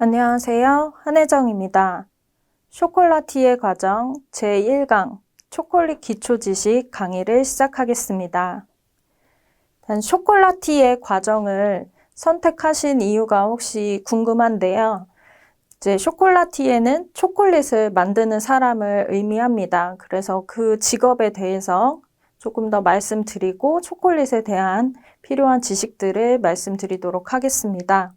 안녕하세요. 한혜정입니다. 쇼콜라티에 과정 제1강 초콜릿 기초 지식 강의를 시작하겠습니다. 쇼콜라티의 과정을 선택하신 이유가 혹시 궁금한데요. 이제 쇼콜라티에는 초콜릿을 만드는 사람을 의미합니다. 그래서 그 직업에 대해서 조금 더 말씀드리고 초콜릿에 대한 필요한 지식들을 말씀드리도록 하겠습니다.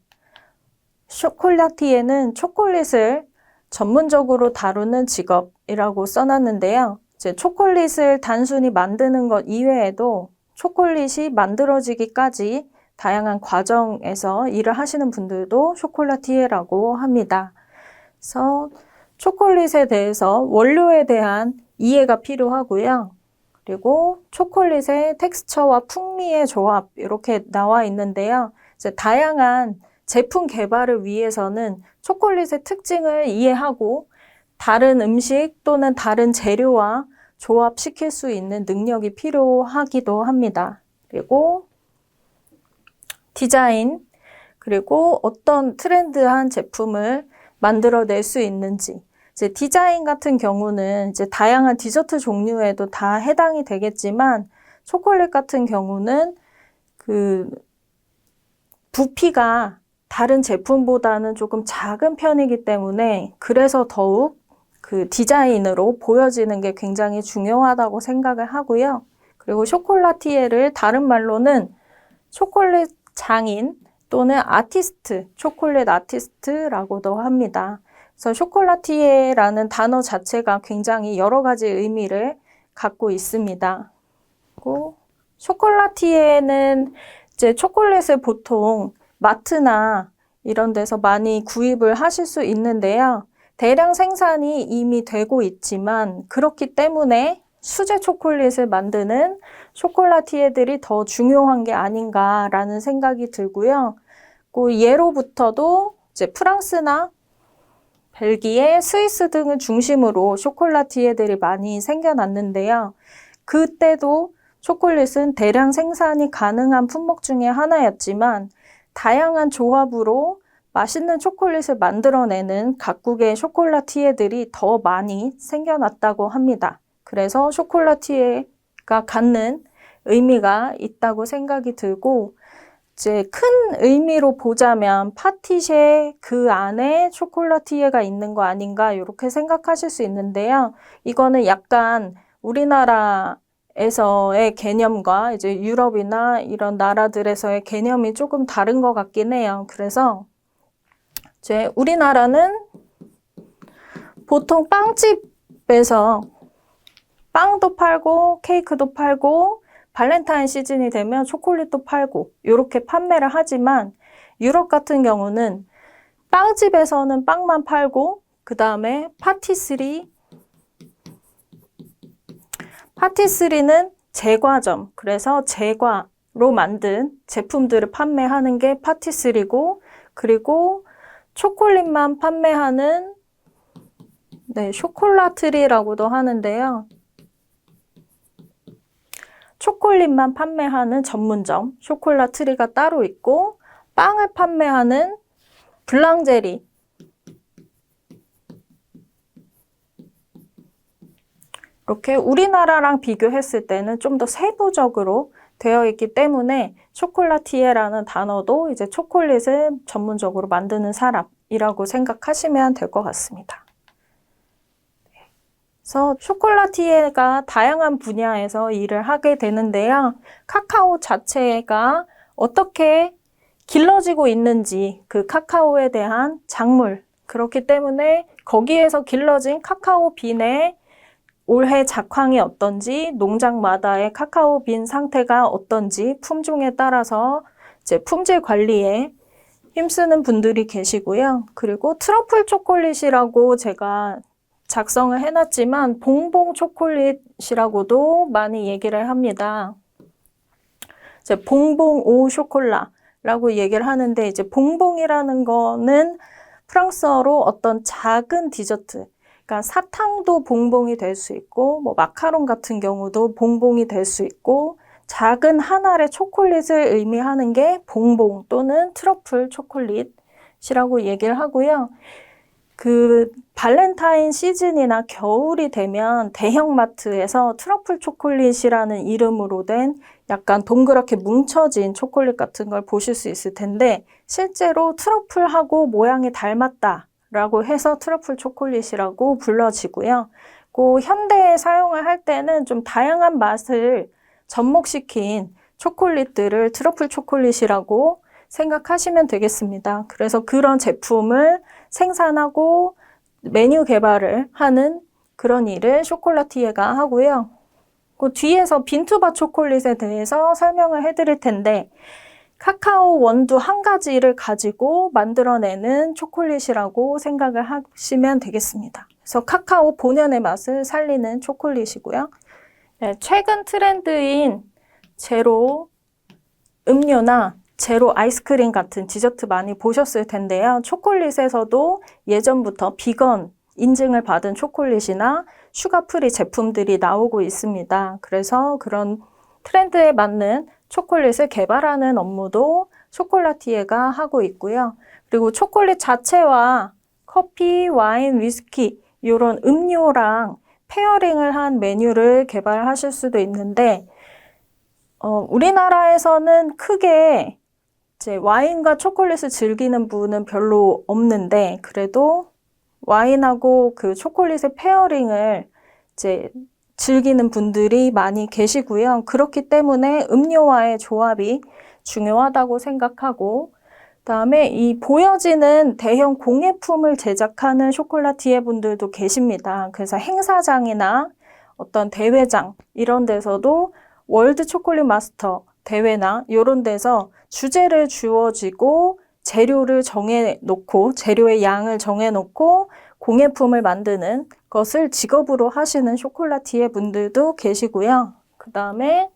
쇼콜라티에는 초콜릿을 전문적으로 다루는 직업이라고 써놨는데요. 이제 초콜릿을 단순히 만드는 것 이외에도 초콜릿이 만들어지기까지 다양한 과정에서 일을 하시는 분들도 쇼콜라티에라고 합니다. 그래서 초콜릿에 대해서 원료에 대한 이해가 필요하고요. 그리고 초콜릿의 텍스처와 풍미의 조합 이렇게 나와 있는데요. 이제 다양한 제품 개발을 위해서는 초콜릿의 특징을 이해하고 다른 음식 또는 다른 재료와 조합시킬 수 있는 능력이 필요하기도 합니다. 그리고 디자인, 그리고 어떤 트렌드한 제품을 만들어낼 수 있는지. 이제 디자인 같은 경우는 이제 다양한 디저트 종류에도 다 해당이 되겠지만 초콜릿 같은 경우는 그 부피가 다른 제품보다는 조금 작은 편이기 때문에 그래서 더욱 그 디자인으로 보여지는 게 굉장히 중요하다고 생각을 하고요. 그리고 쇼콜라티에를 다른 말로는 초콜릿 장인 또는 아티스트, 초콜릿 아티스트라고도 합니다. 그래서 쇼콜라티에라는 단어 자체가 굉장히 여러 가지 의미를 갖고 있습니다. 그리고 쇼콜라티에는 이제 초콜릿을 보통 마트나 이런 데서 많이 구입을 하실 수 있는데요. 대량 생산이 이미 되고 있지만 그렇기 때문에 수제 초콜릿을 만드는 쇼콜라티에들이 더 중요한 게 아닌가라는 생각이 들고요. 그 예로부터도 이제 프랑스나 벨기에, 스위스 등을 중심으로 쇼콜라티에들이 많이 생겨났는데요. 그때도 초콜릿은 대량 생산이 가능한 품목 중에 하나였지만 다양한 조합으로 맛있는 초콜릿을 만들어내는 각국의 쇼콜라티에들이 더 많이 생겨났다고 합니다. 그래서 쇼콜라티에가 갖는 의미가 있다고 생각이 들고 이제 큰 의미로 보자면 파티쉐 그 안에 초콜라티에가 있는 거 아닌가 이렇게 생각하실 수 있는데요. 이거는 약간 우리나라에서의 개념과 이제 유럽이나 이런 나라들에서의 개념이 조금 다른 것 같긴 해요. 그래서 이제 우리나라는 보통 빵집에서 빵도 팔고 케이크도 팔고 발렌타인 시즌이 되면 초콜릿도 팔고 이렇게 판매를 하지만 유럽 같은 경우는 빵집에서는 빵만 팔고 그 다음에 파티스리는 제과점, 그래서 제과로 만든 제품들을 판매하는 게 파티스리고 그리고 초콜릿만 판매하는 쇼콜라트리라고도 하는데요. 초콜릿만 판매하는 전문점, 쇼콜라트리가 따로 있고 빵을 판매하는 블랑제리, 이렇게 우리나라랑 비교했을 때는 좀 더 세부적으로 되어 있기 때문에 쇼콜라티에라는 단어도 이제 초콜릿을 전문적으로 만드는 사람이라고 생각하시면 될 것 같습니다. 그래서 쇼콜라티에가 다양한 분야에서 일을 하게 되는데요. 카카오 자체가 어떻게 길러지고 있는지 그 카카오에 대한 작물, 그렇기 때문에 거기에서 길러진 카카오 빈의 올해 작황이 어떤지, 농장마다의 카카오 빈 상태가 어떤지 품종에 따라서 이제 품질 관리에 힘쓰는 분들이 계시고요. 그리고 트러플 초콜릿이라고 제가 작성을 해놨지만 봉봉 초콜릿이라고도 많이 얘기를 합니다. 이제 봉봉 오 쇼콜라라고 얘기를 하는데 이제 봉봉이라는 거는 프랑스어로 어떤 작은 디저트, 그러니까 사탕도 봉봉이 될 수 있고 뭐 마카롱 같은 경우도 봉봉이 될 수 있고 작은 한 알의 초콜릿을 의미하는 게 봉봉 또는 트러플 초콜릿 초콜릿이라고 얘기를 하고요. 그 발렌타인 시즌이나 겨울이 되면 대형마트에서 트러플 초콜릿이라는 이름으로 된 약간 동그랗게 뭉쳐진 초콜릿 같은 걸 보실 수 있을 텐데, 실제로 트러플하고 모양이 닮았다라고 해서 트러플 초콜릿이라고 불러지고요. 그 현대에 사용을 할 때는 좀 다양한 맛을 접목시킨 초콜릿들을 트러플 초콜릿이라고 생각하시면 되겠습니다. 그래서 그런 제품을 생산하고 메뉴 개발을 하는 그런 일을 쇼콜라티에가 하고요. 그 뒤에서 빈투바 초콜릿에 대해서 설명을 해드릴 텐데, 카카오 원두 한 가지를 가지고 만들어내는 초콜릿이라고 생각을 하시면 되겠습니다. 그래서 카카오 본연의 맛을 살리는 초콜릿이고요. 네, 최근 트렌드인 제로 음료나 제로 아이스크림 같은 디저트 많이 보셨을 텐데요. 초콜릿에서도 예전부터 비건 인증을 받은 초콜릿이나 슈가프리 제품들이 나오고 있습니다. 그래서 그런 트렌드에 맞는 초콜릿을 개발하는 업무도 쇼콜라티에가 하고 있고요. 그리고 초콜릿 자체와 커피, 와인, 위스키 이런 음료랑 페어링을 한 메뉴를 개발하실 수도 있는데, 우리나라에서는 크게 이제 와인과 초콜릿을 즐기는 분은 별로 없는데, 그래도 와인하고 그 초콜릿의 페어링을 이제 즐기는 분들이 많이 계시고요. 그렇기 때문에 음료와의 조합이 중요하다고 생각하고, 그다음에 이 보여지는 대형 공예품을 제작하는 쇼콜라티에 분들도 계십니다. 그래서 행사장이나 어떤 대회장 이런 데서도 월드 초콜릿 마스터 대회나 이런 데서 주제를 주어지고 재료를 정해놓고 재료의 양을 정해놓고 공예품을 만드는 것을 직업으로 하시는 쇼콜라티에 분들도 계시고요. 그 다음에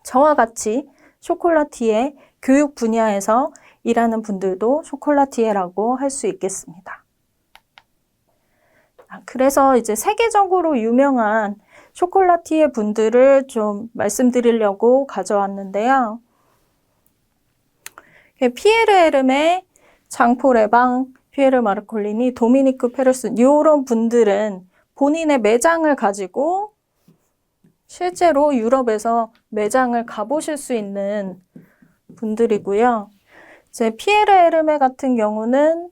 저와 같이 쇼콜라티에 교육 분야에서 일하는 분들도 쇼콜라티에라고 할 수 있겠습니다. 그래서 이제 세계적으로 유명한 쇼콜라티에 분들을 좀 말씀드리려고 가져왔는데요. 피에르 에르메, 장포 레방, 피에르 마르콜리니, 도미니크 페르슨 이런 분들은 본인의 매장을 가지고 실제로 유럽에서 매장을 가보실 수 있는 분들이고요. 이제 피에르 에르메 같은 경우는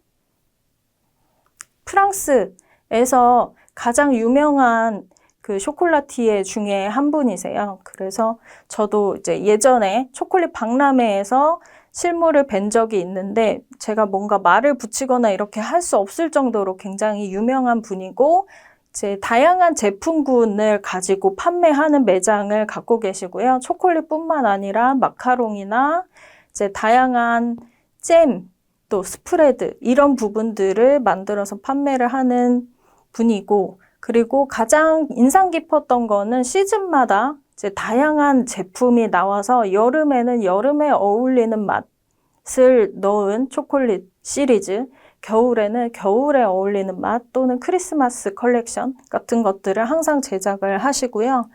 프랑스에서 가장 유명한 그 쇼콜라티에 중에 한 분이세요. 그래서 저도 이제 예전에 초콜릿 박람회에서 실물을 뵌 적이 있는데, 제가 뭔가 말을 붙이거나 이렇게 할 수 없을 정도로 굉장히 유명한 분이고, 이제 다양한 제품군을 가지고 판매하는 매장을 갖고 계시고요. 초콜릿뿐만 아니라 마카롱이나 이제 다양한 잼, 또 스프레드 이런 부분들을 만들어서 판매를 하는 분이고, 그리고 가장 인상 깊었던 거는 시즌마다 이제 다양한 제품이 나와서 여름에는 여름에 어울리는 맛을 넣은 초콜릿 시리즈, 겨울에는 겨울에 어울리는 맛 또는 크리스마스 컬렉션 같은 것들을 항상 제작을 하시고요.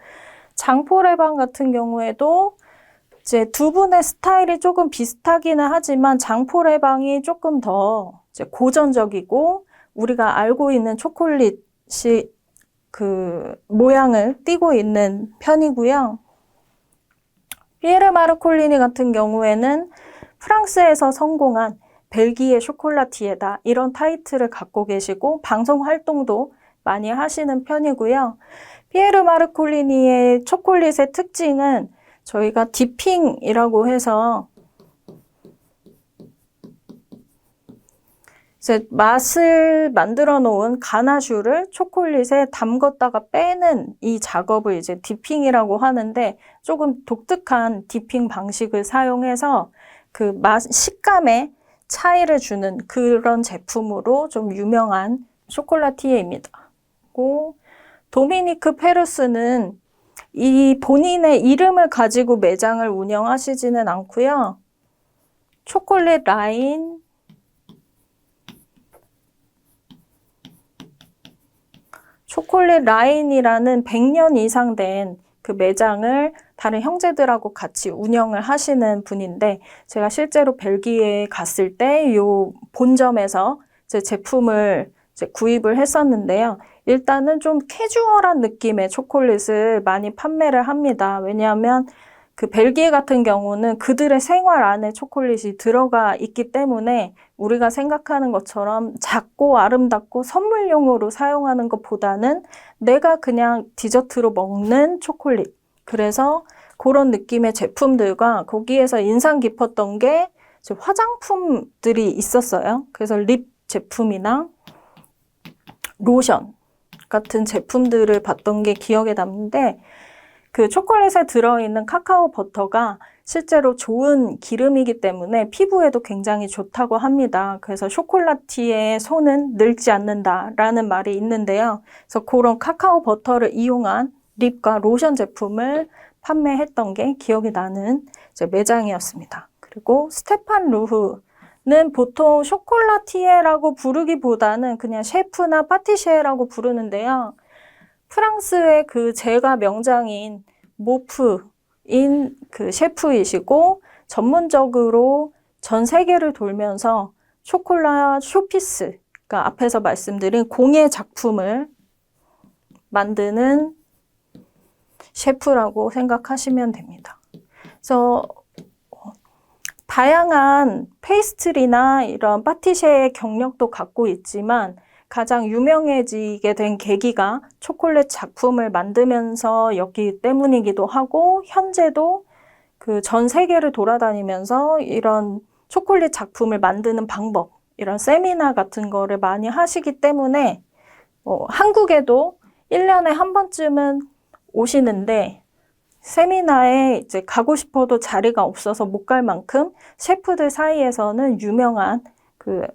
장포레방 같은 경우에도 이제 두 분의 스타일이 조금 비슷하기는 하지만 장포레방이 조금 더 이제 고전적이고 우리가 알고 있는 초콜릿이 그 모양을 띠고 있는 편이고요. 피에르 마르콜리니 같은 경우에는 프랑스에서 성공한 벨기에 쇼콜라티에다 이런 타이틀을 갖고 계시고 방송 활동도 많이 하시는 편이고요. 피에르 마르콜리니의 초콜릿의 특징은 저희가 디핑이라고 해서 이제 맛을 만들어 놓은 가나슈를 초콜릿에 담궜다가 빼는 이 작업을 이제 디핑이라고 하는데, 조금 독특한 디핑 방식을 사용해서 그 식감에 차이를 주는 그런 제품으로 좀 유명한 쇼콜라티에입니다. 그리고 도미니크 페르스는 이 본인의 이름을 가지고 매장을 운영하시지는 않고요. 초콜릿 라인이라는 100년 이상 된 그 매장을 다른 형제들하고 같이 운영을 하시는 분인데 제가 실제로 벨기에에 갔을 때 요 본점에서 제 제품을 이제 구입을 했었는데요. 일단은 좀 캐주얼한 느낌의 초콜릿을 많이 판매를 합니다. 왜냐하면 그 벨기에 같은 경우는 그들의 생활 안에 초콜릿이 들어가 있기 때문에 우리가 생각하는 것처럼 작고 아름답고 선물용으로 사용하는 것보다는 내가 그냥 디저트로 먹는 초콜릿. 그래서 그런 느낌의 제품들과 거기에서 인상 깊었던 게 화장품들이 있었어요. 그래서 립 제품이나 로션 같은 제품들을 봤던 게 기억에 남는데 그 초콜릿에 들어있는 카카오 버터가 실제로 좋은 기름이기 때문에 피부에도 굉장히 좋다고 합니다. 그래서 쇼콜라티의 손은 늙지 않는다라는 말이 있는데요. 그래서 그런 카카오 버터를 이용한 립과 로션 제품을 판매했던 게 기억이 나는 이제 매장이었습니다. 그리고 스테판 루흐는 보통 쇼콜라티에라고 부르기보다는 그냥 셰프나 파티시에라고 부르는데요. 프랑스의 그 제과 명장인 모프인 그 셰프이시고 전문적으로 전 세계를 돌면서 초콜릿 쇼피스, 그러니까 앞에서 말씀드린 공예 작품을 만드는 셰프라고 생각하시면 됩니다. 그래서 다양한 페이스트리나 이런 파티시에의 경력도 갖고 있지만 가장 유명해지게 된 계기가 초콜릿 작품을 만들면서였기 때문이기도 하고 현재도 그 전 세계를 돌아다니면서 이런 초콜릿 작품을 만드는 방법, 이런 세미나 같은 거를 많이 하시기 때문에 한국에도 1년에 한 번쯤은 오시는데 세미나에 이제 가고 싶어도 자리가 없어서 못 갈 만큼 셰프들 사이에서는 유명한 그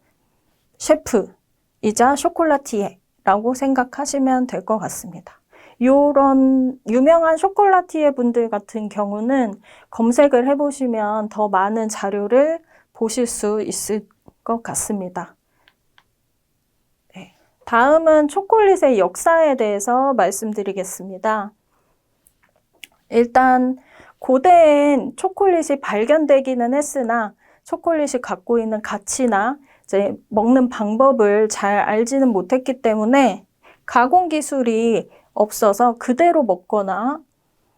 셰프이자 쇼콜라티에라고 생각하시면 될 것 같습니다. 이런 유명한 쇼콜라티에 분들 같은 경우는 검색을 해보시면 더 많은 자료를 보실 수 있을 것 같습니다. 네. 다음은 초콜릿의 역사에 대해서 말씀드리겠습니다. 일단 고대엔 초콜릿이 발견되기는 했으나 초콜릿이 갖고 있는 가치나 이제 먹는 방법을 잘 알지는 못했기 때문에 가공 기술이 없어서 그대로 먹거나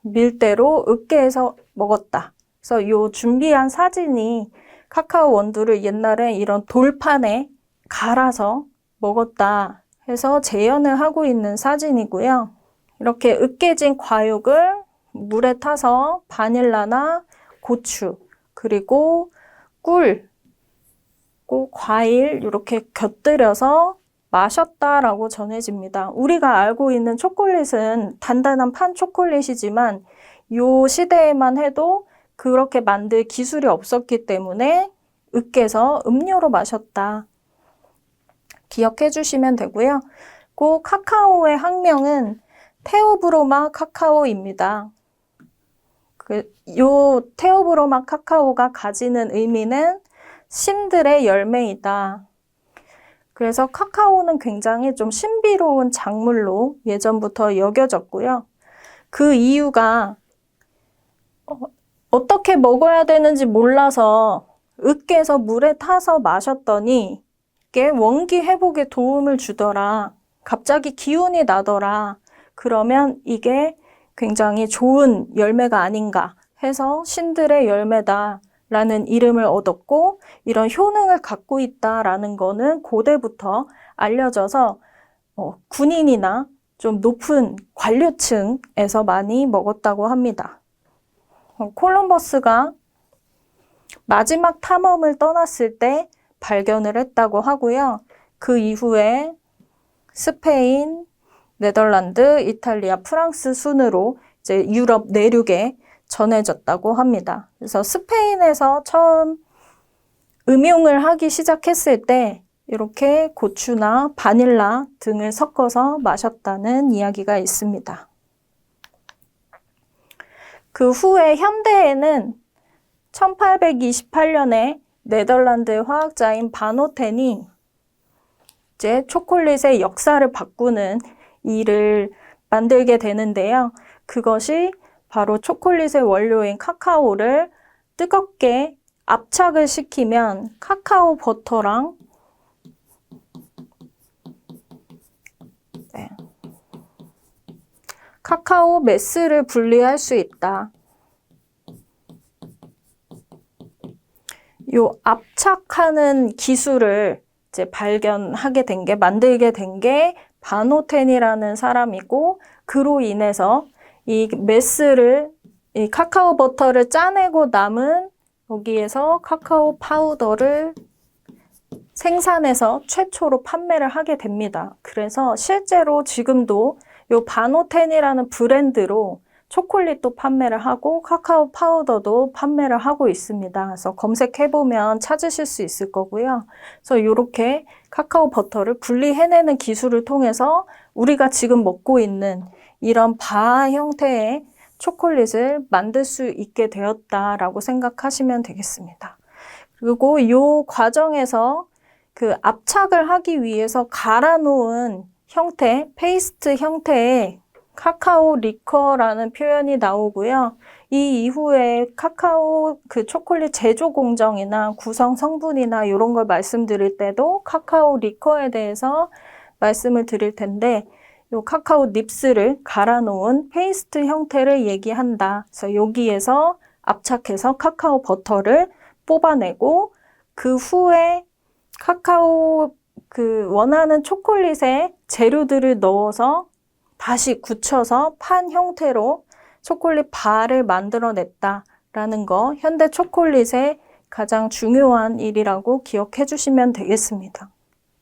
밀대로 으깨서 먹었다. 그래서 이 준비한 사진이 카카오 원두를 옛날에 이런 돌판에 갈아서 먹었다 해서 재현을 하고 있는 사진이고요. 이렇게 으깨진 과육을 물에 타서 바닐라나 고추 그리고 꿀, 과일 이렇게 곁들여서 마셨다라고 전해집니다. 우리가 알고 있는 초콜릿은 단단한 판 초콜릿이지만 이 시대에만 해도 그렇게 만들 기술이 없었기 때문에 으깨서 음료로 마셨다. 기억해 주시면 되고요. 그 카카오의 학명은 테오브로마 카카오입니다. 요 테오브로마 카카오가 가지는 의미는 신들의 열매이다. 그래서 카카오는 굉장히 좀 신비로운 작물로 예전부터 여겨졌고요. 그 이유가 어떻게 먹어야 되는지 몰라서 으깨서 물에 타서 마셨더니 이게 원기 회복에 도움을 주더라. 갑자기 기운이 나더라. 그러면 이게 굉장히 좋은 열매가 아닌가 해서 신들의 열매다 라는 이름을 얻었고 이런 효능을 갖고 있다라는 거는 고대부터 알려져서 군인이나 좀 높은 관료층에서 많이 먹었다고 합니다. 콜럼버스가 마지막 탐험을 떠났을 때 발견을 했다고 하고요. 그 이후에 스페인, 네덜란드, 이탈리아, 프랑스 순으로 이제 유럽 내륙에 전해졌다고 합니다. 그래서 스페인에서 처음 음용을 하기 시작했을 때 이렇게 고추나 바닐라 등을 섞어서 마셨다는 이야기가 있습니다. 그 후에 현대에는 1828년에 네덜란드 화학자인 바노텐이 이제 초콜릿의 역사를 바꾸는 일을 만들게 되는데요. 그것이 바로 초콜릿의 원료인 카카오를 뜨겁게 압착을 시키면 카카오 버터랑 카카오 메스를 분리할 수 있다. 요 압착하는 기술을 이제 발견하게 된 게, 만들게 된 게 바노텐이라는 사람이고, 그로 인해서 이 메스를, 이 카카오 버터를 짜내고 남은 여기에서 카카오 파우더를 생산해서 최초로 판매를 하게 됩니다. 그래서 실제로 지금도 요 바노텐이라는 브랜드로 초콜릿도 판매를 하고 카카오 파우더도 판매를 하고 있습니다. 그래서 검색해보면 찾으실 수 있을 거고요. 그래서 이렇게 카카오 버터를 분리해내는 기술을 통해서 우리가 지금 먹고 있는 이런 바 형태의 초콜릿을 만들 수 있게 되었다라고 생각하시면 되겠습니다. 그리고 이 과정에서 그 압착을 하기 위해서 갈아놓은 형태, 페이스트 형태의 카카오 리커라는 표현이 나오고요. 이 이후에 카카오 그 초콜릿 제조 공정이나 구성 성분이나 이런 걸 말씀드릴 때도 카카오 리커에 대해서 말씀을 드릴 텐데, 요 카카오 닙스를 갈아놓은 페이스트 형태를 얘기한다. 그래서 여기에서 압착해서 카카오 버터를 뽑아내고 그 후에 카카오 그 원하는 초콜릿에 재료들을 넣어서 다시 굳혀서 판 형태로 초콜릿 바를 만들어냈다라는 거, 현대 초콜릿의 가장 중요한 일이라고 기억해 주시면 되겠습니다.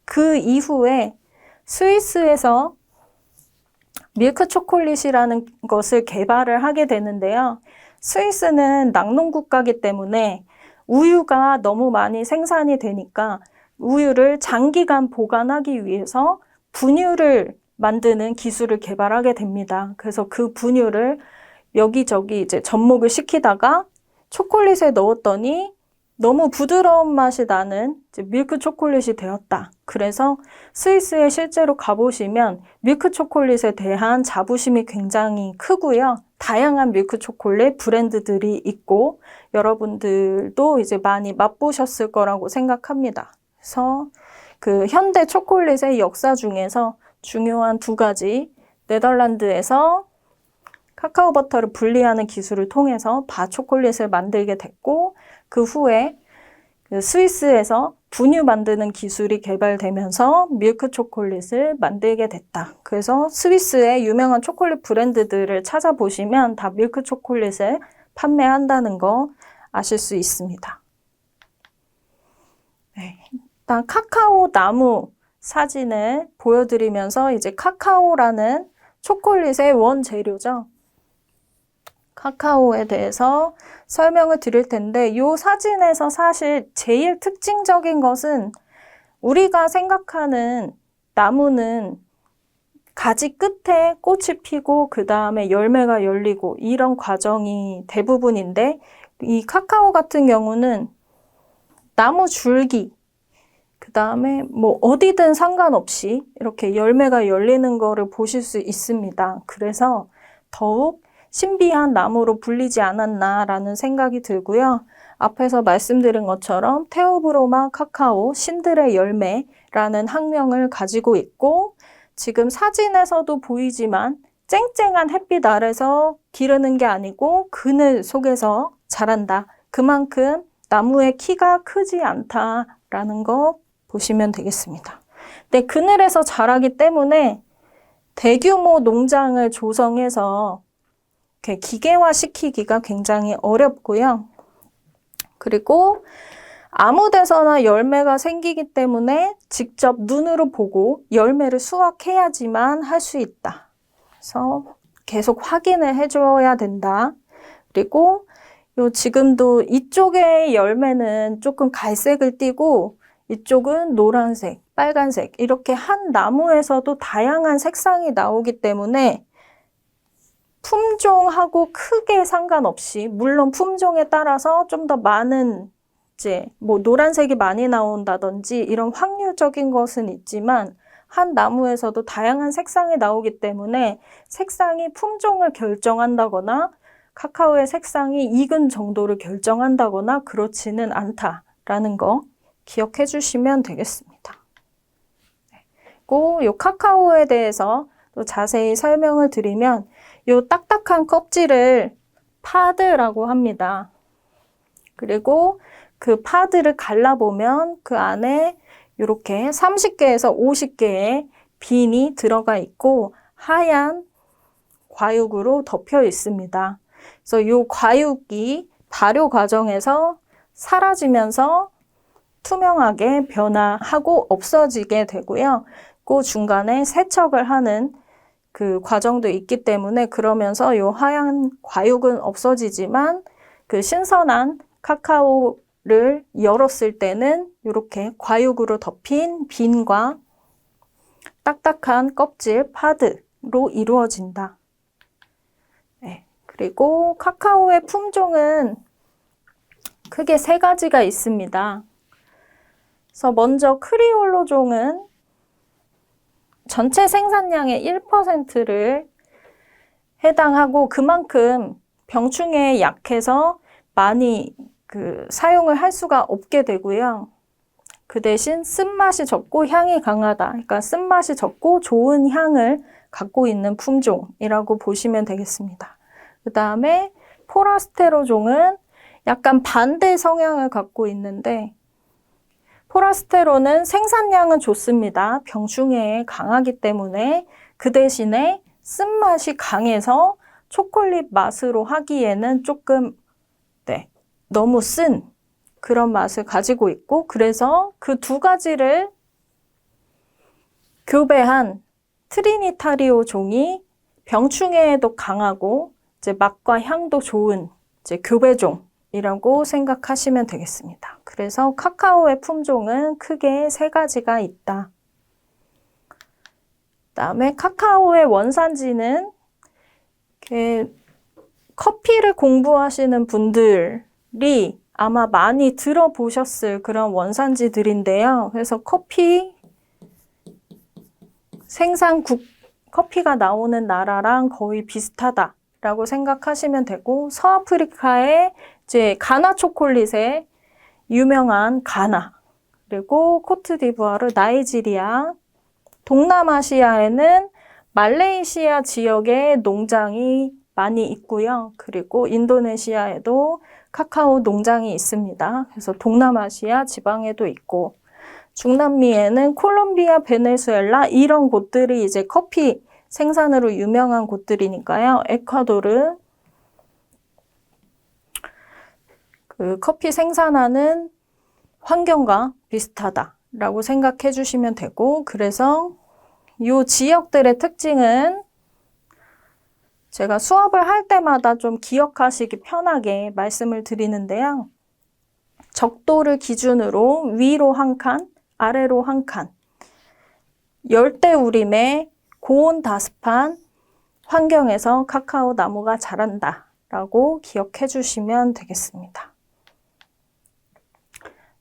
그 이후에 스위스에서 밀크 초콜릿이라는 것을 개발을 하게 되는데요. 스위스는 낙농 국가이기 때문에 우유가 너무 많이 생산이 되니까 우유를 장기간 보관하기 위해서 분유를 만드는 기술을 개발하게 됩니다. 그래서 그 분유를 여기저기 이제 접목을 시키다가 초콜릿에 넣었더니 너무 부드러운 맛이 나는 이제 밀크 초콜릿이 되었다. 그래서 스위스에 실제로 가보시면 밀크 초콜릿에 대한 자부심이 굉장히 크고요. 다양한 밀크 초콜릿 브랜드들이 있고 여러분들도 이제 많이 맛보셨을 거라고 생각합니다. 그래서 그 현대 초콜릿의 역사 중에서 중요한 두 가지, 네덜란드에서 카카오 버터를 분리하는 기술을 통해서 바 초콜릿을 만들게 됐고, 그 후에 스위스에서 분유 만드는 기술이 개발되면서 밀크 초콜릿을 만들게 됐다. 그래서 스위스의 유명한 초콜릿 브랜드들을 찾아보시면 다 밀크 초콜릿을 판매한다는 거 아실 수 있습니다. 네. 일단 카카오 나무 사진을 보여드리면서 이제 카카오라는 초콜릿의 원재료죠. 카카오에 대해서 설명을 드릴 텐데, 이 사진에서 사실 제일 특징적인 것은 우리가 생각하는 나무는 가지 끝에 꽃이 피고 그 다음에 열매가 열리고 이런 과정이 대부분인데, 이 카카오 같은 경우는 나무 줄기, 그 다음에 뭐 어디든 상관없이 이렇게 열매가 열리는 거를 보실 수 있습니다. 그래서 더욱 신비한 나무로 불리지 않았나라는 생각이 들고요. 앞에서 말씀드린 것처럼 테오브로마 카카오 신들의 열매라는 학명을 가지고 있고, 지금 사진에서도 보이지만 쨍쨍한 햇빛 아래서 기르는 게 아니고 그늘 속에서 자란다. 그만큼 나무의 키가 크지 않다라는 거 보시면 되겠습니다. 근데 그늘에서 자라기 때문에 대규모 농장을 조성해서 이렇게 기계화 시키기가 굉장히 어렵고요. 그리고 아무 데서나 열매가 생기기 때문에 직접 눈으로 보고 열매를 수확해야지만 할 수 있다. 그래서 계속 확인을 해줘야 된다. 그리고 지금도 이쪽의 열매는 조금 갈색을 띠고 이쪽은 노란색, 빨간색 이렇게 한 나무에서도 다양한 색상이 나오기 때문에 품종하고 크게 상관없이, 물론 품종에 따라서 좀 더 많은 이제 뭐 노란색이 많이 나온다든지 이런 확률적인 것은 있지만 한 나무에서도 다양한 색상이 나오기 때문에 색상이 품종을 결정한다거나 카카오의 색상이 익은 정도를 결정한다거나 그렇지는 않다라는 거 기억해 주시면 되겠습니다. 그리고 이 카카오에 대해서 또 자세히 설명을 드리면 이 딱딱한 껍질을 파드라고 합니다. 그리고 그 파드를 갈라보면 그 안에 이렇게 30개에서 50개의 빈이 들어가 있고 하얀 과육으로 덮여 있습니다. 그래서 이 과육이 발효 과정에서 사라지면서 투명하게 변화하고 없어지게 되고요. 그 중간에 세척을 하는 그 과정도 있기 때문에 그러면서 이 하얀 과육은 없어지지만 그 신선한 카카오를 열었을 때는 이렇게 과육으로 덮인 빈과 딱딱한 껍질 파드로 이루어진다. 네. 그리고 카카오의 품종은 크게 3가지가 있습니다. 그래서 먼저 크리올로 종은 전체 생산량의 1%를 해당하고 그만큼 병충해에 약해서 많이 사용을 할 수가 없게 되고요. 그 대신 쓴맛이 적고 향이 강하다. 그러니까 쓴맛이 적고 좋은 향을 갖고 있는 품종이라고 보시면 되겠습니다. 그 다음에 포라스테로 종은 약간 반대 성향을 갖고 있는데 포라스테로는 생산량은 좋습니다. 병충해에 강하기 때문에 그 대신에 쓴맛이 강해서 초콜릿 맛으로 하기에는 조금 너무 쓴 그런 맛을 가지고 있고 그래서 그 2가지를 교배한 트리니타리오 종이 병충해에도 강하고 이제 맛과 향도 좋은 이제 교배종이라고 생각하시면 되겠습니다. 그래서 카카오의 품종은 크게 3가지가 있다. 그다음에 카카오의 원산지는 커피를 공부하시는 분들이 아마 많이 들어보셨을 그런 원산지들인데요. 그래서 커피 생산국, 커피가 나오는 나라랑 거의 비슷하다라고 생각하시면 되고 서아프리카의 이제 가나 초콜릿에 유명한 가나, 그리고 코트디부아르, 나이지리아, 동남아시아에는 말레이시아 지역에 농장이 많이 있고요. 그리고 인도네시아에도 카카오 농장이 있습니다. 그래서 동남아시아 지방에도 있고 중남미에는 콜롬비아, 베네수엘라 이런 곳들이 이제 커피 생산으로 유명한 곳들이니까요. 에콰도르 그 커피 생산하는 환경과 비슷하다라고 생각해 주시면 되고 그래서 이 지역들의 특징은 제가 수업을 할 때마다 좀 기억하시기 편하게 말씀을 드리는데요. 적도를 기준으로 위로 1칸, 아래로 1칸, 열대우림의 고온다습한 환경에서 카카오 나무가 자란다 라고 기억해 주시면 되겠습니다.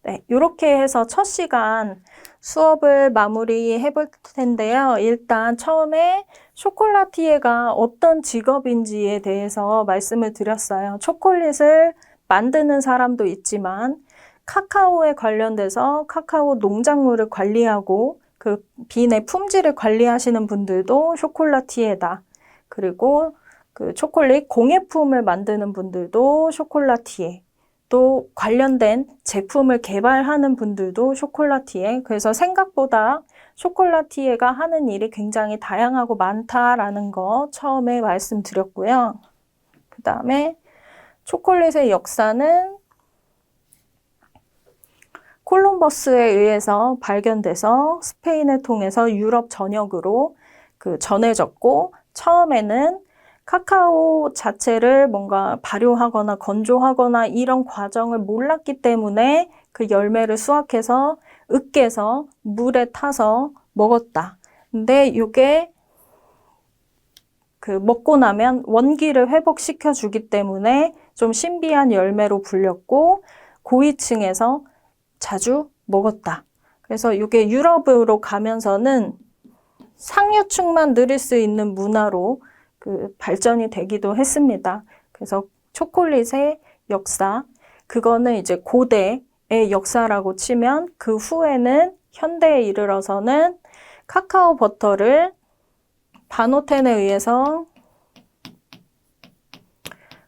네, 이렇게 해서 첫 시간 수업을 마무리해 볼 텐데요. 일단 처음에 쇼콜라티에가 어떤 직업인지에 대해서 말씀을 드렸어요. 초콜릿을 만드는 사람도 있지만 카카오에 관련돼서 카카오 농작물을 관리하고 그 빈의 품질을 관리하시는 분들도 쇼콜라티에다. 그리고 그 초콜릿 공예품을 만드는 분들도 쇼콜라티에. 또 관련된 제품을 개발하는 분들도 쇼콜라티에. 그래서 생각보다 쇼콜라티에가 하는 일이 굉장히 다양하고 많다라는 거 처음에 말씀드렸고요. 그 다음에 초콜릿의 역사는 콜럼버스에 의해서 발견돼서 스페인을 통해서 유럽 전역으로 전해졌고 처음에는 카카오 자체를 뭔가 발효하거나 건조하거나 이런 과정을 몰랐기 때문에 그 열매를 수확해서 으깨서 물에 타서 먹었다. 근데 이게 먹고 나면 원기를 회복시켜 주기 때문에 좀 신비한 열매로 불렸고 고위층에서 자주 먹었다. 그래서 이게 유럽으로 가면서는 상류층만 누릴 수 있는 문화로 발전이 되기도 했습니다. 그래서 초콜릿의 역사, 그거는 이제 고대의 역사라고 치면 그 후에는 현대에 이르러서는 카카오 버터를 바노텐에 의해서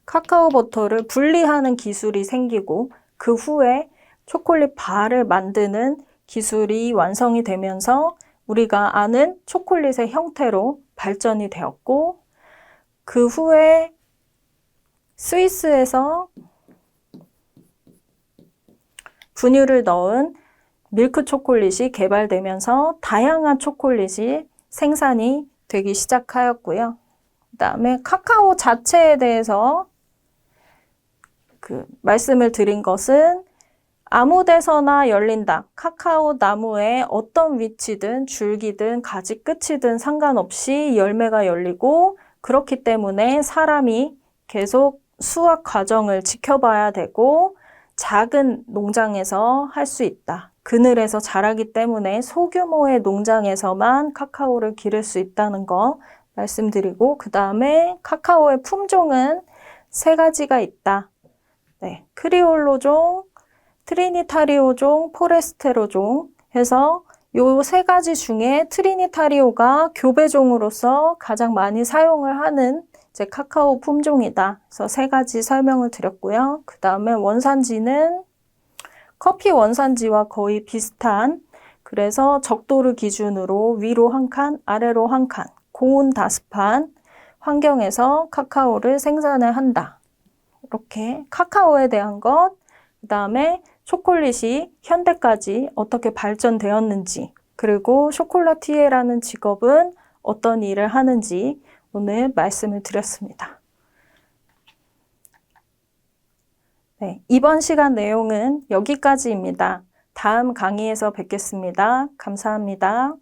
카카오 버터를 분리하는 기술이 생기고 그 후에 초콜릿 바를 만드는 기술이 완성이 되면서 우리가 아는 초콜릿의 형태로 발전이 되었고 그 후에 스위스에서 분유를 넣은 밀크 초콜릿이 개발되면서 다양한 초콜릿이 생산이 되기 시작하였고요. 그 다음에 카카오 자체에 대해서 말씀을 드린 것은 아무 데서나 열린다. 카카오 나무의 어떤 위치든 줄기든 가지 끝이든 상관없이 열매가 열리고 그렇기 때문에 사람이 계속 수확 과정을 지켜봐야 되고 작은 농장에서 할 수 있다. 그늘에서 자라기 때문에 소규모의 농장에서만 카카오를 기를 수 있다는 거 말씀드리고 그 다음에 카카오의 품종은 3가지가 있다. 네, 크리올로종, 트리니타리오종, 포레스테로종 해서 요 3가지 중에 트리니타리오가 교배종으로서 가장 많이 사용을 하는 이제 카카오 품종이다. 그래서 3가지 설명을 드렸고요. 그 다음에 원산지는 커피 원산지와 거의 비슷한 그래서 적도를 기준으로 위로 1칸, 아래로 1칸, 고온 다습한 환경에서 카카오를 생산을 한다. 이렇게 카카오에 대한 것, 그 다음에 초콜릿이 현대까지 어떻게 발전되었는지, 그리고 쇼콜라티에라는 직업은 어떤 일을 하는지 오늘 말씀을 드렸습니다. 네, 이번 시간 내용은 여기까지입니다. 다음 강의에서 뵙겠습니다. 감사합니다.